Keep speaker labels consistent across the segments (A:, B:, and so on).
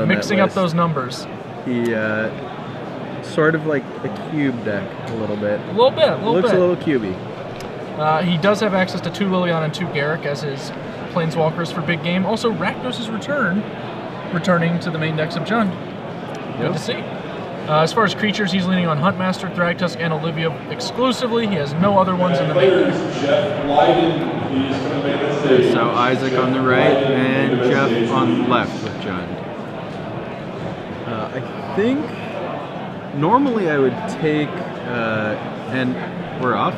A: mixing up those numbers.
B: He sort of like a cube deck a little bit.
A: A little bit.
B: Looks a little cubey.
A: He does have access to 2 Liliana and 2 Garruk as his planeswalkers for big game. Also, Rakdos' returning to the main decks of Jund. Good to see. As far as creatures, he's leaning on Huntmaster, Thragtusk, and Olivia exclusively. He has no other ones in the main deck.
B: So Isaac on the right and Jeff on the left with Jund. I think normally I would take, and we're off.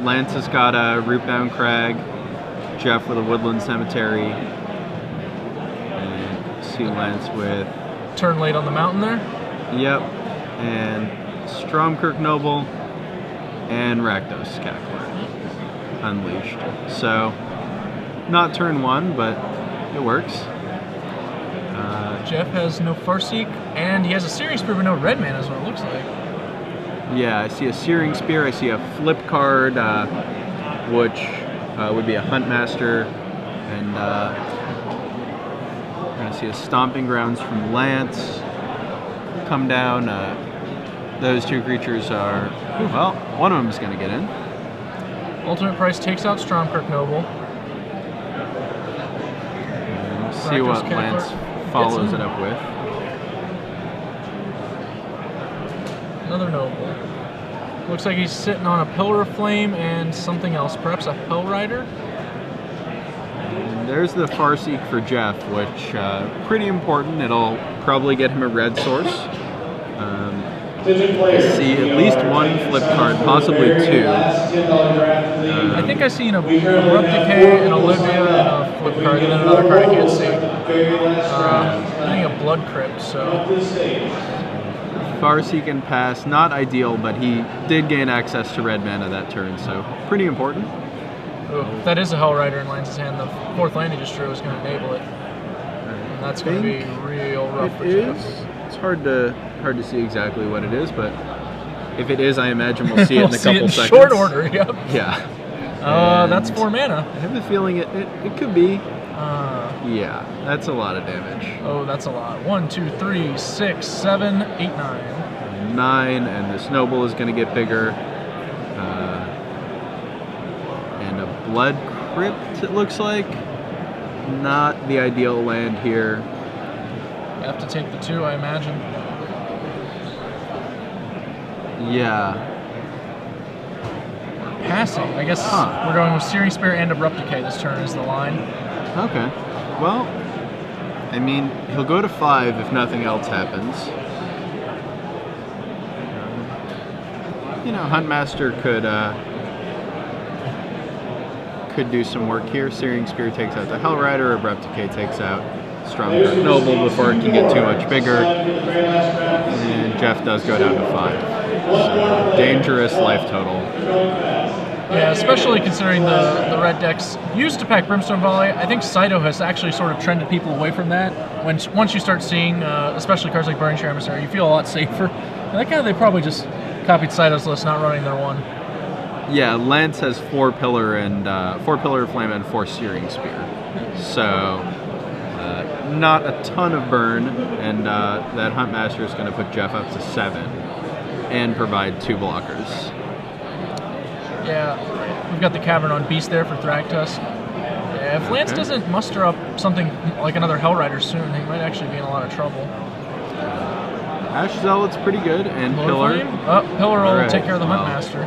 B: Lance has got a Rootbound Crag, Jeff with a Woodland Cemetery, and see Lance with...
A: Turn late on the mountain there?
B: Yep, and Stromkirk Noble and Rakdos Cackler Unleashed. So, not turn 1, but it works.
A: Jeff has no Farseek, and he has a Searing Spear but no red mana is what it looks like.
B: Yeah, I see a Searing Spear, I see a flip card, which would be a Huntmaster, and I see a Stomping Grounds from Lance come down. Those 2 creatures are, well, one of them is going to get in.
A: Ultimate Price takes out Stromkirk Noble.
B: And see what Lance follows it up with.
A: Another Noble. Looks like he's sitting on a Pillar of Flame and something else, perhaps a Hellrider?
B: And there's the Farseek for Jeff, which pretty important. It'll probably get him a red source. I see at least 1 flip card, possibly 2.
A: I think I've seen a Abrupt Decay, an Olivia, and a flip card, and then another card I can't see. I think a Blood Crypt, so...
B: Farseek and pass, not ideal, but he did gain access to red mana that turn, so pretty important.
A: Ooh, that is a Hellrider in Lance's hand. The 4th land he just drew is going to enable it. And that's going to be real rough for Jeff.
B: It's hard to see exactly what it is, but if it is, I imagine we'll see it in a couple seconds.
A: Short order, yep.
B: Yeah.
A: That's 4 mana.
B: I have a feeling it could be. Yeah, that's a lot of damage.
A: Oh, that's a lot. 1, 2, 3, 6, 7, 8, 9.
B: 9, and this Noble is going to get bigger. And a Blood Crypt, it looks like. Not the ideal land here.
A: You have to take the 2, I imagine.
B: Yeah.
A: Passing. I guess we're going with Searing Spear and Abrupt Decay this turn is the line.
B: Okay. Well, I mean, he'll go to 5 if nothing else happens. You know, Huntmaster could do some work here. Searing Spear takes out the Hellrider, Abrupt Decay takes out Stromkirk Noble before it can get too much bigger. And Jeff does go down to 5. So, dangerous life total.
A: Yeah, especially considering the red decks used to pack Brimstone Volley. I think Saito has actually sort of trended people away from that. Once you start seeing, especially cards like Burning Share Emissary, you feel a lot safer. And that guy, they probably just copied Saito's list, not running their 1.
B: Yeah, Lance has 4 Pillar and 4 Pillar of Flame and 4 Searing Spear. So not a ton of burn, and that Huntmaster is going to put Jeff up to 7 and provide 2 blockers.
A: Yeah, we've got the Cavern on Beast there for Thragtusk. Yeah, if Lance doesn't muster up something like another Hellrider soon, he might actually be in a lot of trouble.
B: Ash Zealot's pretty good, and Pillar.
A: Pillar will take care of the Huntmaster.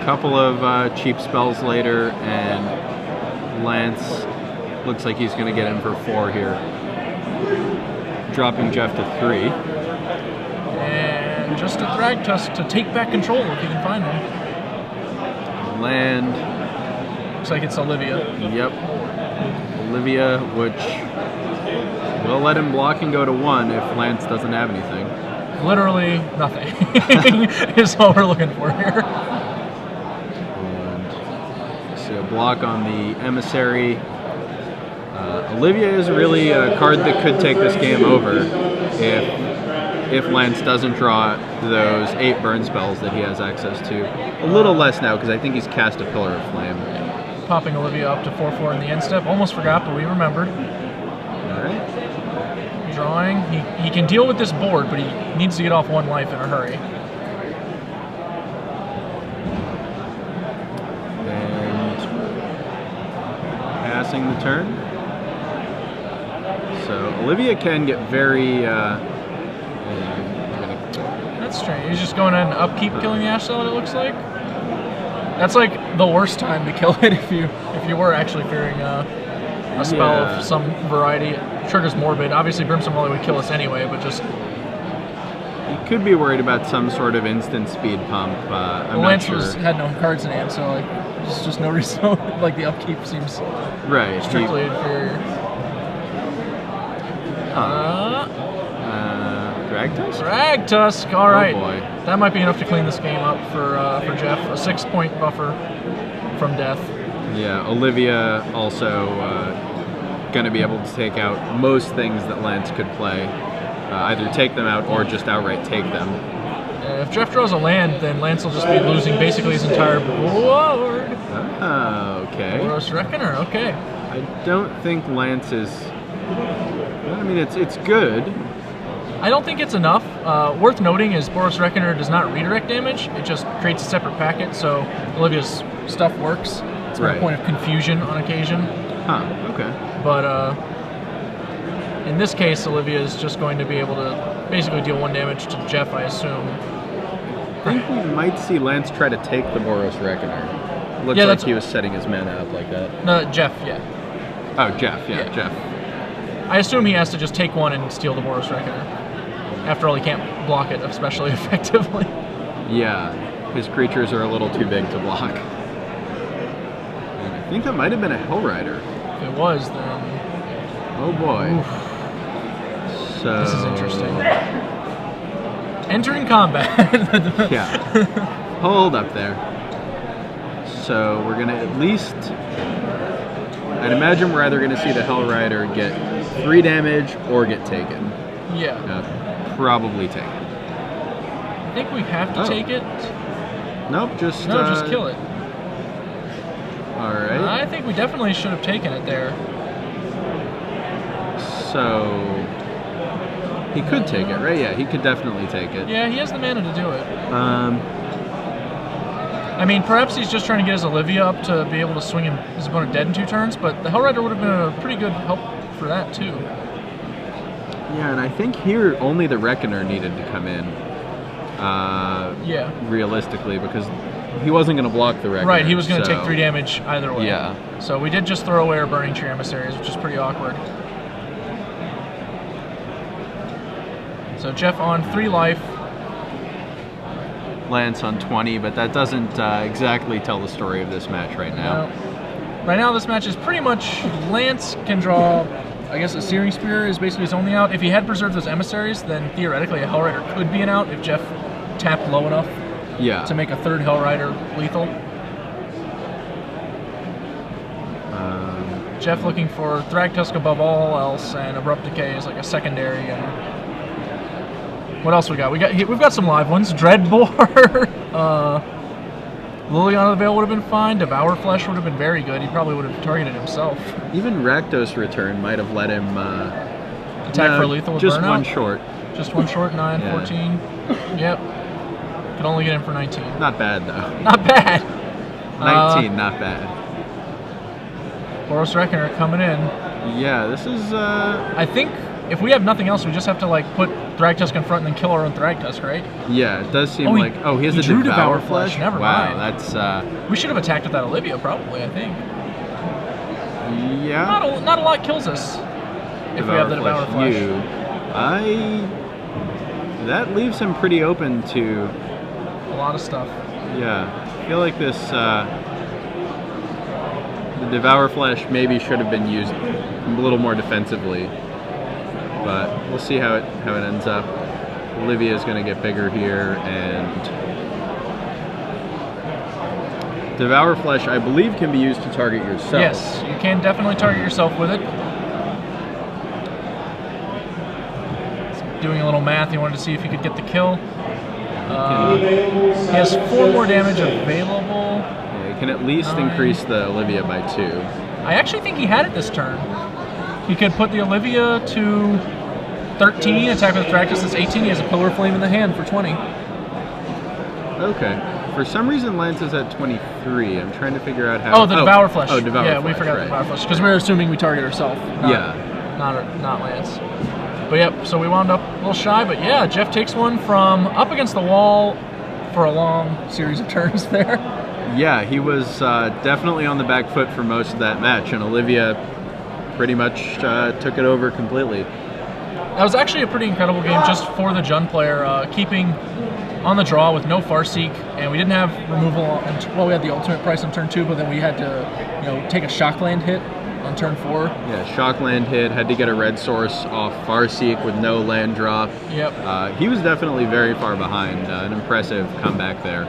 B: Couple of cheap spells later, and Lance looks like he's going to get in for 4 here. Dropping Jeff to 3.
A: And just a Thragtusk to take back control if he can find one.
B: Land.
A: Looks like it's Olivia.
B: Yep. Olivia, which will let him block and go to 1 if Lance doesn't have anything.
A: Literally nothing is all we're looking for here.
B: And see a block on the Emissary. Olivia is really a card that could take this game over if Lance doesn't draw those 8 burn spells that he has access to. A little less now, because I think he's cast a Pillar of Flame.
A: Popping Olivia up to 4/4 in the end step. Almost forgot, but we remembered.
B: Alright.
A: drawing. He can deal with this board, but he needs to get off 1 life in a hurry.
B: And passing the turn. So Olivia can get very...
A: That's strange. He's just going on upkeep, killing the Ash Salad, it looks like. That's like the worst time to kill it if you were actually fearing a spell of some variety. It triggers Morbid. Obviously, Brimstone Volley would kill us anyway, but just...
B: You could be worried about some sort of instant speed pump. I'm not sure.
A: Lance had no cards in hand, so like, there's just no reason. Like the upkeep seems strictly inferior.
B: Dragtusk?
A: Dragtusk, all right.
B: Oh boy.
A: That might be enough to clean this game up for Jeff. A 6-point buffer from death.
B: Yeah, Olivia also going to be able to take out most things that Lance could play. Either take them out or just outright take them.
A: If Jeff draws a land, then Lance will just be losing basically his entire board.
B: Okay.
A: Boros Reckoner, okay.
B: I don't think Lance is... I mean, it's good.
A: I don't think it's enough. Worth noting is Boros Reckoner does not redirect damage. It just creates a separate packet, so Olivia's stuff works. It's a point of confusion on occasion.
B: Okay.
A: But in this case, Olivia is just going to be able to basically deal 1 damage to Jeff, I assume.
B: I think we might see Lance try to take the Boros Reckoner. Looks like he was setting his mana up like that.
A: No, Jeff, yeah.
B: Oh, Jeff, Jeff.
A: I assume he has to just take 1 and steal the Boros Reckoner. After all, he can't block it especially effectively.
B: Yeah, his creatures are a little too big to block. And I think that might have been a Hellrider.
A: If it was, then...
B: Oh boy.
A: Oof.
B: So...
A: This is interesting. Entering combat.
B: Yeah. Hold up there. So we're going to at least... I'd imagine we're either going to see the Hellrider get 3 damage or get taken.
A: Yeah.
B: Probably taken.
A: I think we have to take it.
B: Nope, just
A: kill it.
B: All right.
A: I think we definitely should have taken it there.
B: So he could take it, right? Yeah, he could definitely take it.
A: Yeah, he has the mana to do it. I mean, perhaps he's just trying to get his Olivia up to be able to swing his opponent dead in 2 turns, but the Hellrider would have been a pretty good help for that too.
B: Yeah, and I think here only the Reckoner needed to come in. Realistically, because he wasn't going to block the Reckoner.
A: Right, he was going to take 3 damage either way.
B: Yeah.
A: So we did just throw away our Burning Tree Emissaries, which is pretty awkward. So Jeff on 3 life.
B: Lance on 20, but that doesn't exactly tell the story of this match right now.
A: No. Right now, this match is pretty much Lance can draw... I guess a Searing Spear is basically his only out. If he had preserved those emissaries, then theoretically a Hellrider could be an out if Jeff tapped low enough to make a 3rd Hellrider lethal. Jeff looking for Thragtusk above all else, and Abrupt Decay is like a secondary. And what else we got? We've got some live ones. Dreadbore. Liliana the Veil would have been fine. Devour Flesh would have been very good. He probably would have targeted himself.
B: Even Rakdos Return might have let him...
A: attack for lethal with
B: just
A: burnout?
B: 1 short.
A: Just 1 short, 9, 14. Yep. Could only get him for 19.
B: Not bad, though.
A: Not bad.
B: 19, not bad.
A: Boros Reckoner coming in.
B: Yeah, this is...
A: I think if we have nothing else, we just have to like put Thragtusk in front and then kill our own Thragtusk, right?
B: Yeah, it does seem like... Oh, he has a Devour Flesh?
A: Never
B: mind.
A: Wow,
B: that's...
A: we should have attacked with that Olivia, probably, I think.
B: Yeah.
A: Not a lot kills us if we have the Devour Flesh.
B: That leaves him pretty open to...
A: a lot of stuff.
B: Yeah. I feel like this... the Devour Flesh maybe should have been used a little more defensively. But we'll see how it ends up. Olivia is going to get bigger here, and Devour Flesh, I believe, can be used to target yourself.
A: Yes, you can definitely target yourself with it. Doing a little math, he wanted to see if he could get the kill. He has 4 more damage available.
B: Yeah, he can at least increase the Olivia by 2.
A: I actually think he had it this turn. He could put the Olivia to 13. Attack with Thragtusk is 18. He has a Pillar Flame in the hand for 20.
B: Okay. For some reason, Lance is at 23. I'm trying to figure out how.
A: Oh, the Devour Flesh.
B: Oh, Devour Flesh.
A: Yeah, we forgot
B: right.
A: the Devour Flesh because we were assuming we target ourselves. Not Lance. But yep, so we wound up a little shy. But yeah, Jeff takes one from up against the wall for a long series of turns there.
B: Yeah, he was definitely on the back foot for most of that match, and Olivia pretty much took it over completely.
A: That was actually a pretty incredible game just for the Jund player, keeping on the draw with no Farseek, and we didn't have removal. Well, we had the ultimate price on turn 2, but then we had to, take a Shockland hit on turn 4.
B: Yeah, Shockland hit, had to get a red source off Farseek with no land drop.
A: Yep.
B: He was definitely very far behind. An impressive comeback there.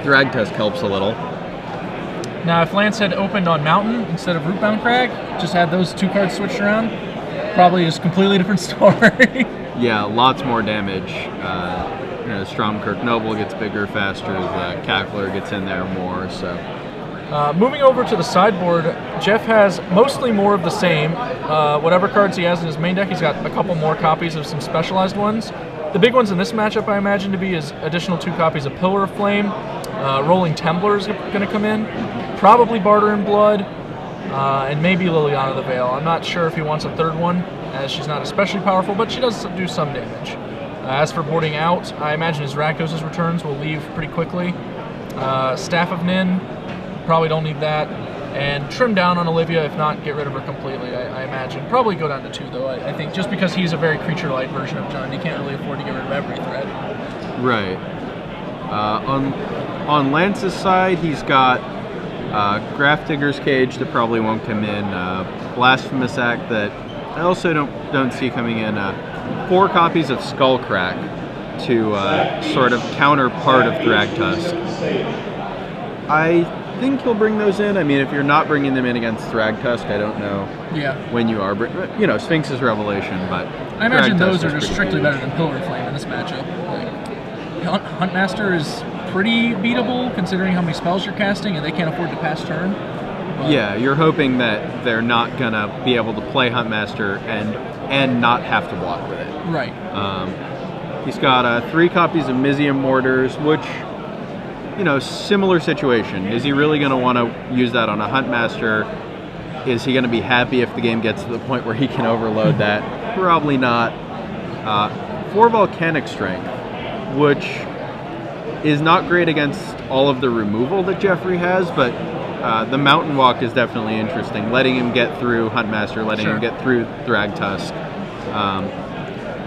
B: Thragtusk helps a little.
A: Now, if Lance had opened on Mountain instead of Rootbound Crag, just had those 2 cards switched around, probably just completely different story.
B: Yeah, lots more damage. Stromkirk Noble gets bigger faster, the Cackler gets in there more, so...
A: Moving over to the sideboard, Jeff has mostly more of the same. Whatever cards he has in his main deck, he's got a couple more copies of some specialized ones. The big ones in this matchup, I imagine, to be is additional 2 copies of Pillar of Flame. Rolling Temblar is going to come in. Probably Barter in Blood. And maybe Liliana the Veil. I'm not sure if he wants a third one, as she's not especially powerful, but she does do some damage. As for boarding out, I imagine his Rakdos' returns will leave pretty quickly. Staff of Nin, probably don't need that. And trim down on Olivia, if not, get rid of her completely, I imagine. Probably go down to 2, though, I think, just because he's a very creature-light version of Jund. He can't really afford to get rid of every threat.
B: Right. On Lance's side, he's got Grafdigger's Cage that probably won't come in. Blasphemous Act that I also don't see coming in. 4 copies of Skullcrack to sort of counter part of Thragtusk. I think he'll bring those in. I mean, if you're not bringing them in against Thragtusk, I don't know when you are. Sphinx's Revelation, but
A: I imagine
B: Thragtusk
A: those are just
B: pretty
A: strictly
B: good.
A: better than Pillar of Flame in this matchup. Huntmaster is pretty beatable considering how many spells you're casting, and they can't afford to pass turn. But
B: yeah, you're hoping that they're not gonna be able to play Huntmaster and not have to block with it.
A: Right.
B: He's got 3 copies of Mizium Mortars, which, similar situation. Is he really going to want to use that on a Huntmaster? Is he going to be happy if the game gets to the point where he can overload that? Probably not. 4 Volcanic Strength, which is not great against all of the removal that Jeffrey has, but the Mountain Walk is definitely interesting. Letting him get through Huntmaster, letting him get through Thragtusk.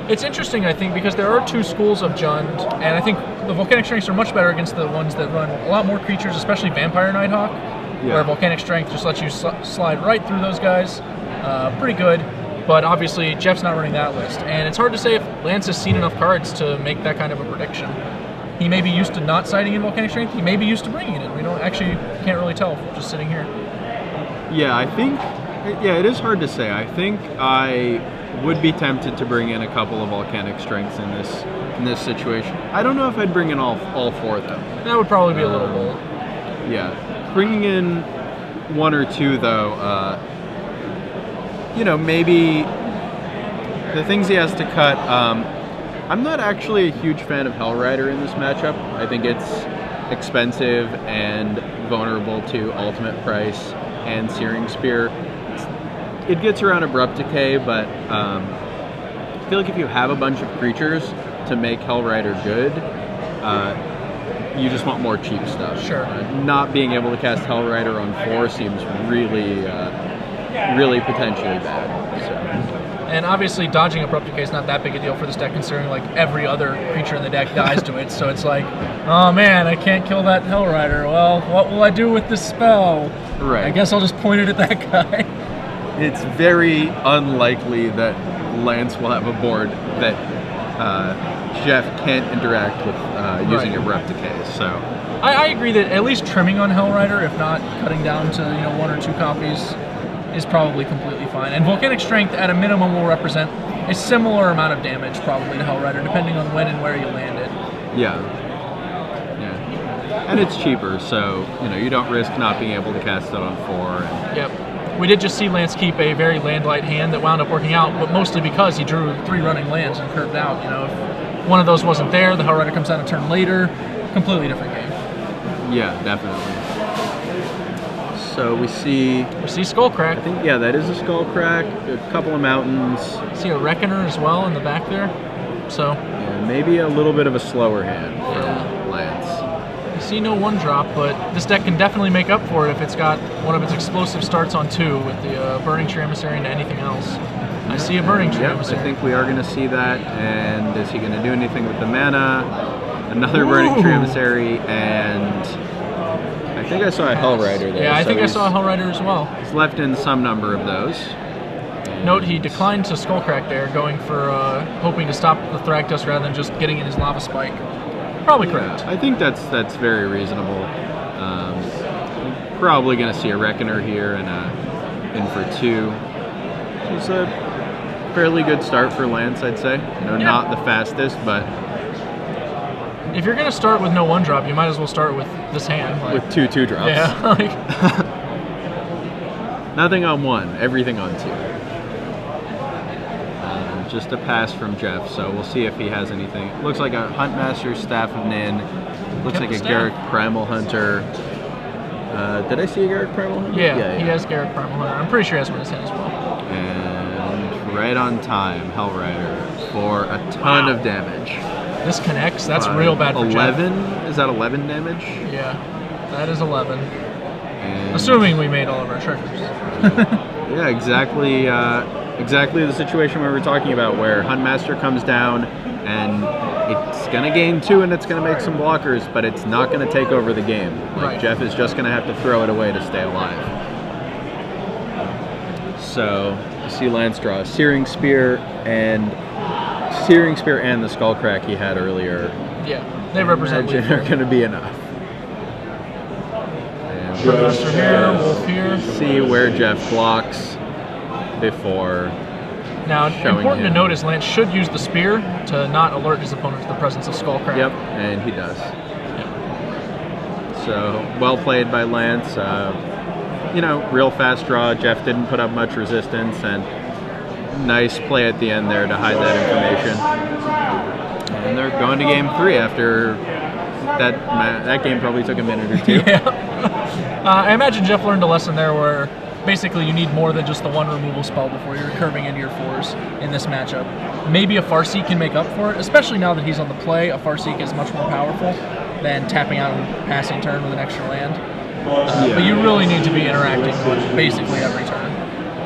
A: It's interesting, I think, because there are 2 schools of Jund, and I think the Volcanic Strengths are much better against the ones that run a lot more creatures, especially Vampire Nighthawk, where Volcanic Strength just lets you slide right through those guys. Pretty good, but obviously Jeff's not running that list, and it's hard to say if Lance has seen enough cards to make that kind of a prediction. He may be used to not citing in Volcanic Strength, he may be used to bringing it in. We can't really tell just sitting here.
B: Yeah, I think, it is hard to say. I think I would be tempted to bring in a couple of Volcanic Strengths in this situation. I don't know if I'd bring in all 4 though.
A: That would probably be a little bold.
B: Yeah, bringing in 1 or 2 though. Maybe the things he has to cut. I'm not actually a huge fan of Hellrider in this matchup. I think it's expensive and vulnerable to ultimate price and Searing Spear. It gets around Abrupt Decay, but I feel like if you have a bunch of creatures to make Hellrider good, you just want more cheap stuff.
A: Sure.
B: Not being able to cast Hellrider on 4 seems really potentially bad. So.
A: And obviously, dodging Abrupt Decay is not that big a deal for this deck, considering every other creature in the deck dies to it. So it's like, oh man, I can't kill that Hellrider. Well, what will I do with this spell?
B: Right.
A: I guess I'll just point it at that guy.
B: It's very unlikely that Lance will have a board that Jeff can't interact with using Abrupt Decay. So
A: I agree that at least trimming on Hellrider, if not cutting down to 1 or 2 copies, is probably completely fine. And Volcanic Strength, at a minimum, will represent a similar amount of damage probably to Hellrider, depending on when and where you land it.
B: Yeah. And it's cheaper, so you don't risk not being able to cast it on 4.
A: Yep. We did just see Lance keep a very land-light hand that wound up working out, but mostly because he drew 3 running lands and curved out. You know, if one of those wasn't there, the Hellrider comes down a turn later, completely different game.
B: Yeah, definitely. So we see
A: Skullcrack.
B: I think, yeah, that is a Skullcrack. A couple of mountains.
A: See a Reckoner as well in the back there. So
B: yeah, maybe a little bit of a slower hand from Lance.
A: You see no 1-drop, but this deck can definitely make up for it if it's got one of its explosive starts on 2 with the Burning Tree Emissary and anything else. I see a Burning Tree Emissary.
B: I think we are going to see that. And is he going to do anything with the mana? Another Burning Tree Emissary, and I think I saw a Hellrider there.
A: Yeah, I think I saw a Hellrider as well.
B: He's left in some number of those.
A: Note he declined to Skullcrack there, going for hoping to stop the Thragtusk rather than just getting in his Lava Spike. Probably correct.
B: I think that's very reasonable. Probably going to see a Reckoner here and in for 2. It's a fairly good start for Lance, I'd say. You know, not the fastest, but
A: if you're going to start with no 1-drop, you might as well start with this hand.
B: Like, with 2 2-drops.
A: Yeah.
B: Nothing on 1, everything on 2. Just a pass from Jeff, so we'll see if he has anything. Looks like a Huntmaster, Staff of Nin. Looks like a Garruk Primal Hunter. Did I see a Garruk Primal Hunter?
A: Yeah, he has Garruk Primal Hunter. I'm pretty sure he has one in his hand as well.
B: And right on time, Hellrider for a ton of damage.
A: This connects. That's real bad for
B: 11?
A: Jeff.
B: Is that 11 damage?
A: Yeah, that is 11.
B: And
A: assuming we made all of our treasures.
B: Yeah, exactly. Exactly the situation we were talking about, where Huntmaster comes down and it's going to gain 2 and it's going to make some blockers, but it's not going to take over the game. Like, Jeff is just going to have to throw it away to stay alive. So you see Lance draw a Searing Spear and the Skullcrack he had earlier.
A: Yeah, they represent
B: are going to be enough.
A: Master here, Wolf here.
B: See where Jeff blocks before.
A: Now, important to note is Lance should use the spear to not alert his opponent to the presence of Skullcrack.
B: Yep, and he does. Yep. So, well played by Lance. You know, real fast draw. Jeff didn't put up much resistance, and nice play at the end there to hide that information. And they're going to game 3 after that game probably took a minute or 2.
A: Yeah. I imagine Jeff learned a lesson there where basically you need more than just the 1 removal spell before you're curving into your 4s in this matchup. Maybe a Farseek can make up for it, especially now that he's on the play. A Farseek is much more powerful than tapping out and passing turn with an extra land. But you really need to be interacting with basically every turn.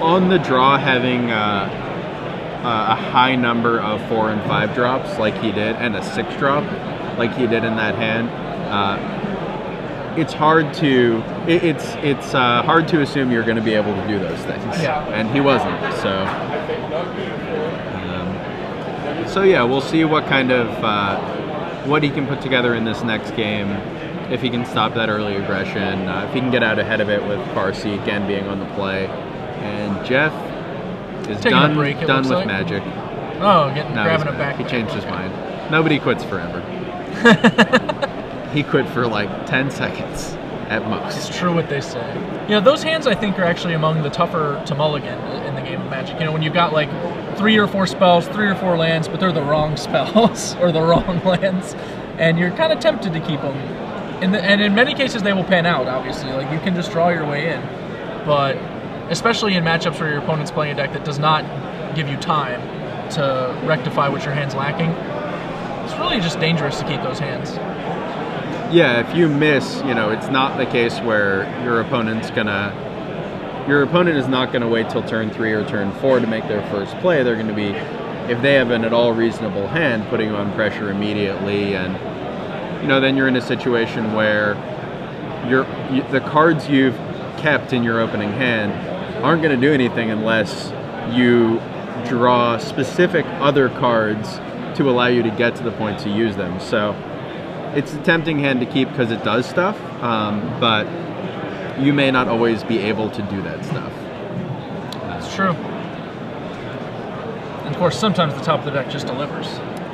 B: On the draw, having a high number of 4 and 5 drops like he did, and a 6 drop like he did in that hand, it's hard to hard to assume you're going to be able to do those things.
A: Yeah.
B: And he wasn't. So yeah, we'll see what kind of what he can put together in this next game. If he can stop that early aggression, if he can get out ahead of it with Farseek and being on the play. And Jeff is done with Magic.
A: Oh, grabbing it back.
B: He changed his mind. Nobody quits forever. He quit for like 10 seconds at most.
A: It's true what they say. You know, those hands I think are actually among the tougher to mulligan in the game of Magic. You know, when you've got like 3 or 4 spells, 3 or 4 lands, but they're the wrong spells or the wrong lands, and you're kind of tempted to keep them. And in many cases they will pan out, obviously. Like, you can just draw your way in. But especially in matchups where your opponent's playing a deck that does not give you time to rectify what your hand's lacking, it's really just dangerous to keep those hands.
B: Yeah, if you miss, you know, it's not the case where your opponent is not gonna wait till turn 3 or turn 4 to make their first play. They're gonna be, if they have an at all reasonable hand, putting you on pressure immediately, and you know, then you're in a situation where the cards you've kept in your opening hand aren't gonna do anything unless you draw specific other cards to allow you to get to the point to use them. So it's a tempting hand to keep because it does stuff, but you may not always be able to do that stuff.
A: That's true. And of course, sometimes the top of the deck just delivers.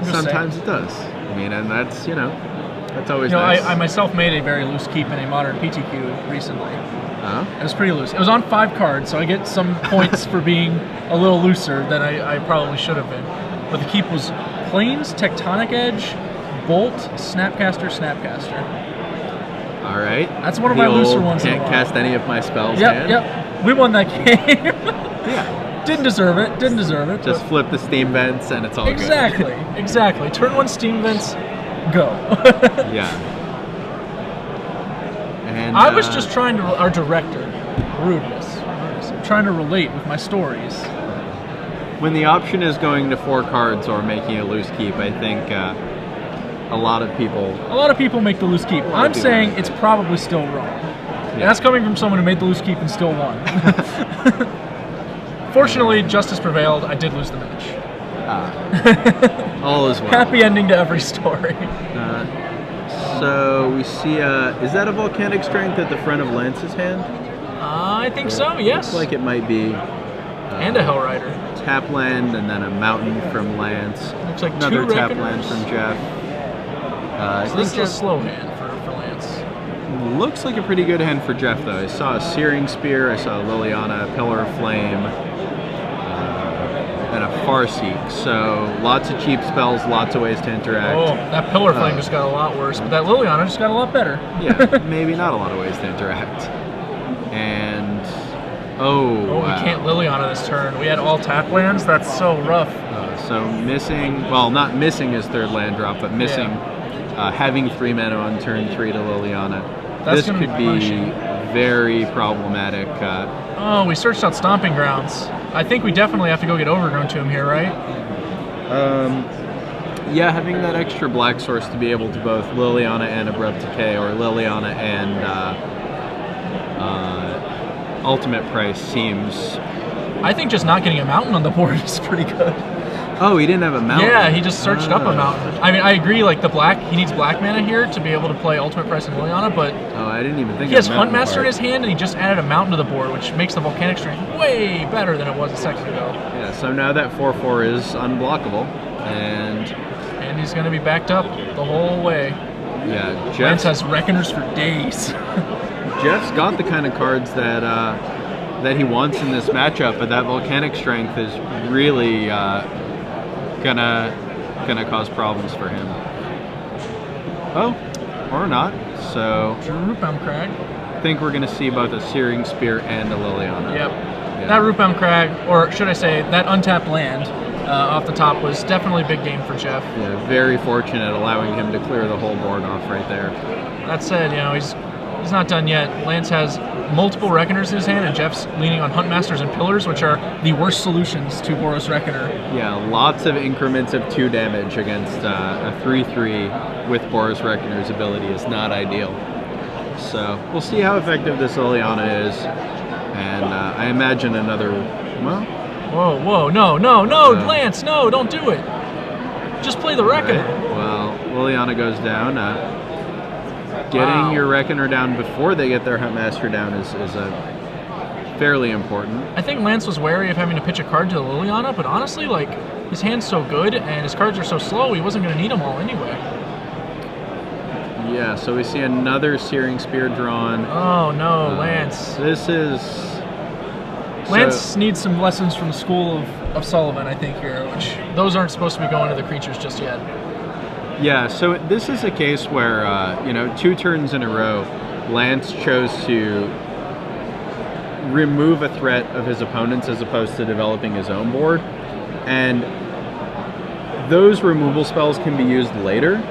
B: Sometimes it does. I mean, and that's, you know, that's always
A: nice.
B: Nice.
A: I myself made a very loose keep in a modern PTQ recently, It was pretty loose. It was on 5 cards, so I get some points for being a little looser than I probably should have been. But the keep was Plains, Tectonic Edge, Bolt, Snapcaster, Snapcaster.
B: All right.
A: That's one of my looser ones.
B: Can't cast any of my spells.
A: Yep. We won that game.
B: Yeah.
A: Didn't deserve it.
B: Just flip the steam vents and it's all good.
A: Exactly. Turn 1 steam vents, go.
B: Yeah. And
A: I was just trying to, our director, rudeness. I'm trying to relate with my stories.
B: When the option is going to 4 cards or making a loose keep, I think a lot of people
A: make the loose keep. I'm saying it's probably still wrong. Yeah. That's coming from someone who made the loose keep and still won. Fortunately, justice prevailed. I did lose the match.
B: All is well.
A: Happy ending to every story.
B: So we see, is that a volcanic strength at the front of Lance's hand?
A: I think so, yes.
B: Looks like it might be.
A: And a Hellrider.
B: Tap land and then a mountain from Lance.
A: Looks like
B: another
A: 2
B: tap
A: Reckoners.
B: land from Jeff.
A: So this is a slow hand for Lance.
B: Looks like a pretty good hand for Jeff, though. I saw a Searing Spear, I saw Liliana, Pillar of Flame, and a Farseek. So lots of cheap spells, lots of ways to interact.
A: Oh, that Pillar of Flame just got a lot worse, but that Liliana just got a lot better.
B: Yeah, maybe not a lot of ways to interact. And wow.
A: We can't Liliana this turn. We had all tap lands. That's so rough.
B: So missing, well, not missing his 3rd land drop, but missing having 3 mana on turn 3 to Liliana. This could be very problematic.
A: We searched out Stomping Grounds. I think we definitely have to go get Overgrown Tomb here, right?
B: Yeah, having that extra black source to be able to both Liliana and Abrupt Decay, or Liliana and Ultimate Price seems...
A: I think just not getting a mountain on the board is pretty good.
B: Oh, he didn't have a mountain.
A: Yeah, he just searched up a mountain. I mean, I agree, like, he needs black mana here to be able to play Ultimate Price and Liliana, but...
B: Oh, I didn't even think
A: he has Huntmaster in his hand, and he just added a mountain to the board, which makes the Volcanic Strength way better than it was a second ago.
B: Yeah, so now that 4/4 is unblockable, and
A: he's going to be backed up the whole way.
B: Yeah,
A: Lance has Reckoners for days.
B: Jeff's got the kind of cards that he wants in this matchup, but that Volcanic Strength is really gonna cause problems for him. Oh, or not. So
A: Rootbound Crag.
B: I think we're gonna see both a Searing Spear and a Liliana.
A: Yep.
B: Yeah.
A: That Rootbound Crag, or should I say, that untapped land off the top was definitely a big game for Jeff.
B: Yeah, very fortunate, allowing him to clear the whole board off right there.
A: That said, he's not done yet. Lance has multiple Reckoners in his hand, and Jeff's leaning on Huntmasters and Pillars, which are the worst solutions to Boros Reckoner.
B: Yeah, lots of increments of 2 damage against a 3/3 with Boros Reckoner's ability is not ideal. So we'll see how effective this Liliana is, and I imagine another. Well.
A: Whoa! No, Lance, no! Don't do it. Just play the Reckoner.
B: Right. Well, Liliana goes down. Getting your Reckoner down before they get their Huntmaster down is fairly important.
A: I think Lance was wary of having to pitch a card to the Liliana, but honestly, like, his hand's so good and his cards are so slow, he wasn't going to need them all anyway.
B: Yeah, so we see another Searing Spear drawn.
A: Oh no, Lance.
B: This is...
A: Lance needs some lessons from the school of Sullivan, I think, here, which those aren't supposed to be going to the creatures just yet.
B: Yeah, so this is a case where, 2 turns in a row, Lance chose to remove a threat of his opponents as opposed to developing his own board. And those removal spells can be used later.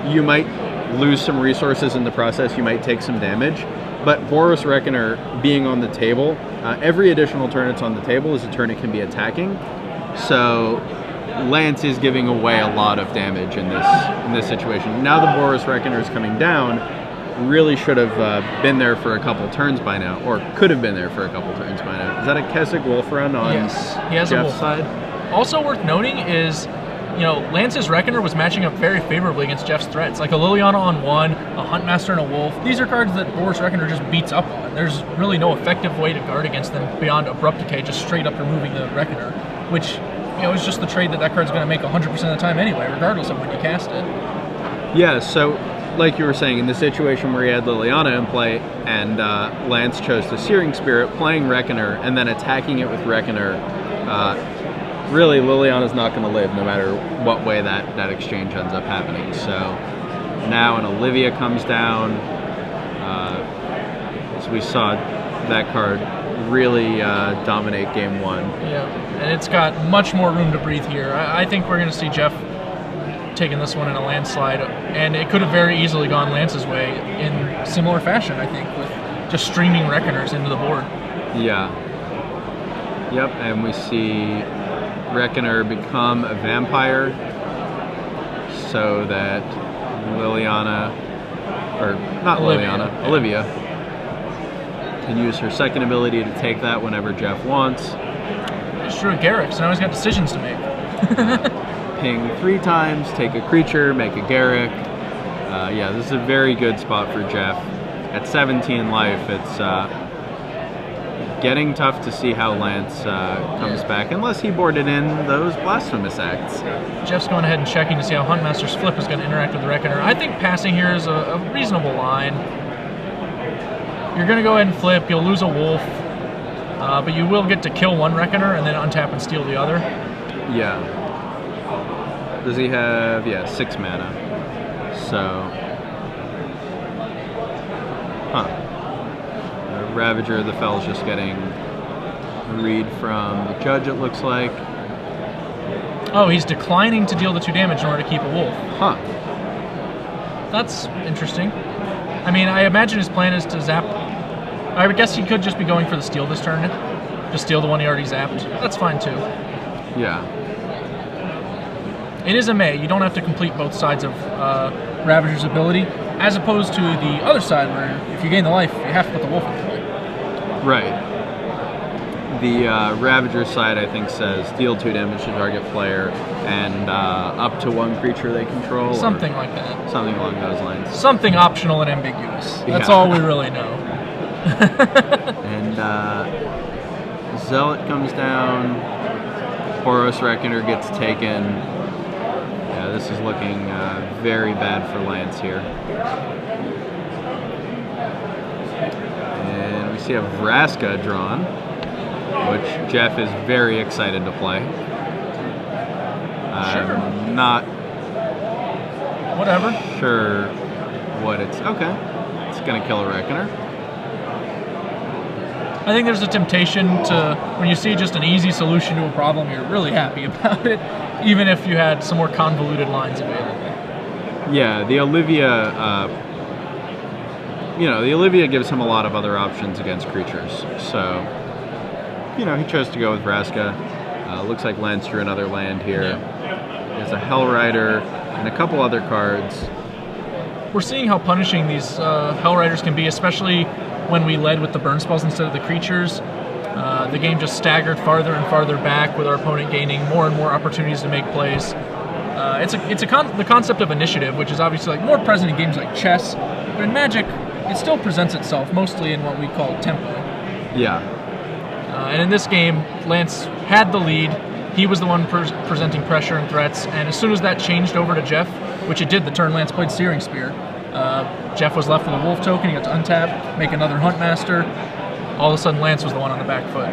B: You might lose some resources in the process, you might take some damage, but Boros Reckoner being on the table, every additional turn it's on the table is a turn it can be attacking. So Lance is giving away a lot of damage in this situation. Now the Boros Reckoner is coming down, really should have been there for a couple turns by now, or could have been there for a couple turns by now. Is that a Keswick Wolf run on
A: he has
B: Jeff's
A: a wolf
B: side?
A: Also worth noting is, Lance's Reckoner was matching up very favorably against Jeff's threats. Like a Liliana on 1, a Huntmaster and a Wolf. These are cards that Boros Reckoner just beats up on. There's really no effective way to guard against them beyond Abrupt Decay, just straight up removing the Reckoner, which is just the trade that card's going to make 100% of the time anyway, regardless of when you cast it.
B: Yeah, so like you were saying, in the situation where he had Liliana in play and Lance chose the Searing Spirit, playing Reckoner, and then attacking it with Reckoner, really Liliana's not going to live no matter what way that exchange ends up happening. So now an Olivia comes down. As we saw that card really dominate game one.
A: Yeah, and it's got much more room to breathe here. I think we're going to see Jeff taking this one in a landslide, and it could have very easily gone Lance's way in similar fashion, I think, with just streaming Reckoners into the board.
B: Yeah. Yep, and we see Reckoner become a vampire so that Liliana, or not Liliana, Olivia, can use her second ability to take that whenever Jeff wants.
A: It's true, Garrick, so now he's got decisions to make.
B: Ping 3 times, take a creature, make a Garrick. Yeah, this is a very good spot for Jeff. At 17 life, it's getting tough to see how Lance comes back, unless he boarded in those Blasphemous Acts.
A: Jeff's going ahead and checking to see how Huntmaster's Flip is going to interact with the Reckoner. I think passing here is a reasonable line. You're going to go ahead and flip, you'll lose a Wolf, but you will get to kill one Reckoner and then untap and steal the other.
B: Yeah. Does he have, 6 mana. So, Ravager of the Fell's just getting a read from the judge, it looks like.
A: Oh, he's declining to deal the 2 damage in order to keep a Wolf.
B: Huh.
A: That's interesting. I mean, I imagine his plan is to zap. I would guess he could just be going for the steal this turn. Just steal the one he already zapped. That's fine too.
B: Yeah.
A: It is a May. You don't have to complete both sides of Ravager's ability, as opposed to the other side where if you gain the life, you have to put the Wolf into play.
B: Right. The Ravager side, I think, says deal 2 damage to target player and up to 1 creature they control.
A: Something like that.
B: Something along those lines.
A: Something optional and ambiguous. That's all we really know.
B: And Zealot comes down. Boros Reckoner gets taken. Yeah, this is looking very bad for Lance here. And we see a Vraska drawn, which Jeff is very excited to play. I'm not sure what it's... Okay. It's going to kill a Reckoner.
A: I think there's a temptation to, when you see just an easy solution to a problem, you're really happy about it, even if you had some more convoluted lines available.
B: Yeah, the Olivia... the Olivia gives him a lot of other options against creatures. So, he chose to go with Vraska. Looks like Lance drew another land here. Yeah. There's a Hellrider and a couple other cards.
A: We're seeing how punishing these Hellriders can be, especially when we led with the burn spells instead of the creatures. The game just staggered farther and farther back, with our opponent gaining more and more opportunities to make plays. The concept of initiative, which is obviously more present in games like chess, but in Magic, it still presents itself mostly in what we call tempo.
B: Yeah.
A: And in this game, Lance had the lead. He was the one presenting pressure and threats, and as soon as that changed over to Jeff, which it did the turn Lance played Searing Spear, Jeff was left with a Wolf token. He got to untap, make another Huntmaster. All of a sudden, Lance was the one on the back foot.